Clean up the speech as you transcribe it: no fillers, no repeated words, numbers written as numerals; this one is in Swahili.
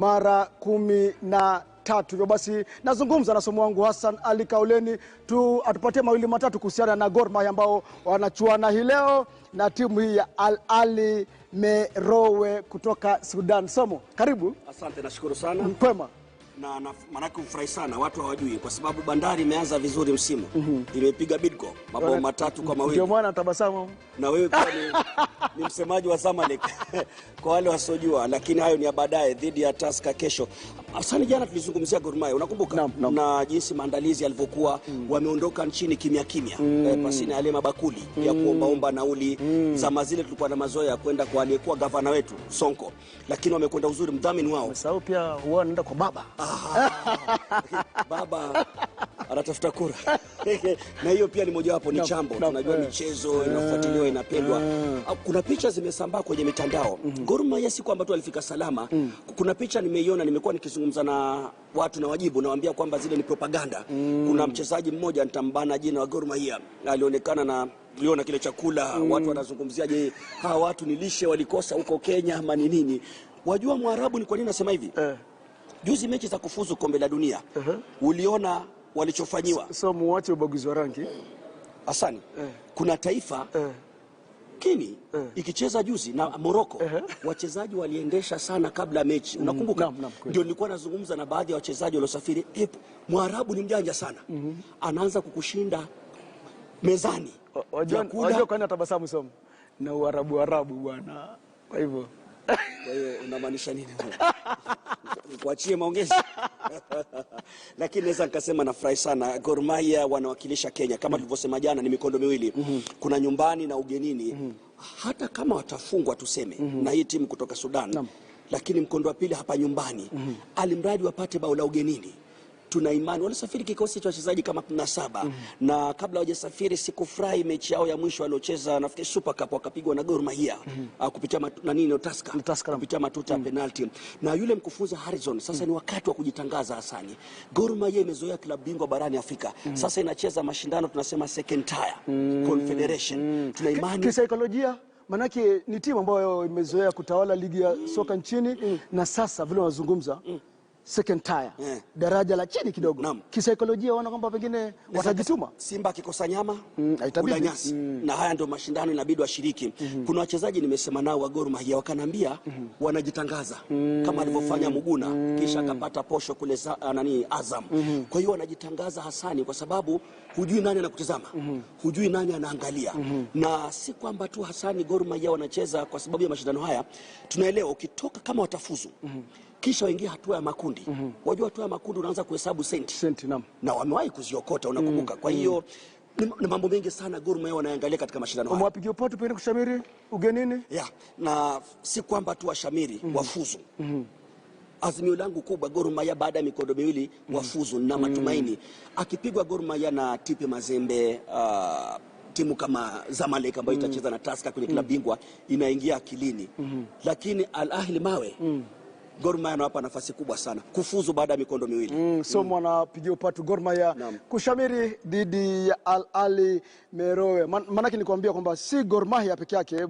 mara 13. Hivyo basi nazungumza na somo wangu Hassan Ali Kauleni atupatie mawili matatu kuhusiana na Gor Mahia ambao wanachuana hii leo na timu hii ya Al Ahly Merowe kutoka Sudan. Somo, karibu. Asante, nashukuru sana. Kwema. Na manake ufurahi sana, watu hawajui kwa sababu Bandari imeanza vizuri msimu. Imepiga Bidco mabao 3-2. Ndio mwana tabasamu. Na wewe pia ni msemaji wa Zamalek kwa wale wasiojua, lakini hayo ni ya baadaye dhidi ya Tusker kesho. Asante, jana tulizungumzia Gor Mahia, unakumbuka? Na jinsi maandalizi yalivyokuwa, wameondoka nchini kimya kimya. Pasina yale mabakuli ya kuombaomba nauli. Zama zile tulikuwa na mazoea ya kwenda kwa aliyekuwa gavana wetu Sonko, lakini wamekwenda uzuri mdhamini wao. Sawa, pia huwa anaenda kwa baba. Baba anatafuta kura. Na hiyo pia ni mojawapo, ni chambo. Tunajua michezo inafuatiliwa, inapendwa. Kuna picha zimesambaa kwenye mitandao. Gor Mahia si kwamba tu alifika salama. Kuna picha nimeiona, nimekuwa nikizungumza na watu na wajibu, nawaambia kwamba zile ni propaganda. Kuna mchezaji mmoja nitambana jina wa Gor Mahia, alionekana na tuliona kile chakula. Watu wanazungumzia, je, hawa watu ni lishe walikosa huko Kenya ama ni nini? Wajua Mwarabu ni kwa nini nasema hivi? Juzi mechi za kufuzu kombe la dunia, uliona walichofanyiwa. So muache ubaguzi wa rangi. Hasani, kuna taifa Kini ikicheza juzi na Morocco, wachezaji waliendesha sana kabla mechi. Unakumbuka? Ndio nilikuwa nazungumza na baadhi ya wachezaji waliosafiri. Mwarabu ni mjanja sana. Anaanza kukushinda mezani. Wajua kwa nini tabasamu Somo? Na Uarabu bwana. Kwa hivyo unamaanisha nini? Kuachie maongezi. Lakini naweza nikasema nafurahi sana. Gor Mahia wanawakilisha Kenya kama tulivyosema jana, ni mikondo miwili. Kuna nyumbani na ugenini. Hata kama watafungwa tuseme na hii timu kutoka Sudan, lakini mkondo wa pili hapa nyumbani, alimradi wapate bao la ugenini. Tuna imani walisafiri kikosi cha wachezaji kama 17 na kabla hawajasafiri sikufurahi mechi yao ya mwisho waliocheza nafikiri Super Cup wakapigwa na Gor Mahia kupitia Tusker kupitia matuta penalty. Na yule mkufunzi Harrison, sasa ni wakati wa kujitangaza Hasani. Gor Mahia imezoea klabu bingwa barani Afrika. Sasa inacheza mashindano tunasema second tier confederation. Tuna imani kisaikolojia, manake ni timu ambayo imezoea kutawala ligi ya soka nchini na sasa vile wanazungumza second tier, daraja la chini kidogo. Kisaikolojia wana kwamba pengine watajituma. Simba kikosa nyama, kula nyasi. Na haya ndio mashindano inabidi washiriki. Kuna wachezaji nimesema nao wa Gor Mahia wakanambia wanajitangaza kama alivyofanya Muguna kisha akapata posho kule Azam. Kwa hiyo wanajitangaza Hasani kwa sababu hujui nani anakutazama, hujui nani anaangalia. Na si kwamba tu Hasani Gor Mahia wanacheza kwa sababu ya mashindano haya. Tunaelewa ukitoka kama watafuzu kisha waingia hatua ya makundi. Wajua hatua ya makundi unaanza kuhesabu senti. Na wamewahi kuziokota, unakumbuka. Kwa hiyo ni mambo mengi sana Gor Mahia wanaangalia katika mashindano haya. Umewapigia pote pengine kushamiri ugenini? Na si kwamba tu washamiri, wafuzu. Azimio langu kubwa Gor Mahia baada ya mikondo miwili wafuzu na matumaini. Akipigwa Gor Mahia na TP Mazembe, timu kama Zamalek ambayo itacheza na Tusker kwenye klabu bingwa inaingia akilini. Lakini Al Ahly Mawe, Gor Mahia anawapa nafasi kubwa sana kufuzu baada ya mikondo miwili. Somo anapigia upatu Gor Mahia kushamiri dhidi ya Al Ahly Merowe. Manake nikwambia kwamba si Gor Mahia peke yake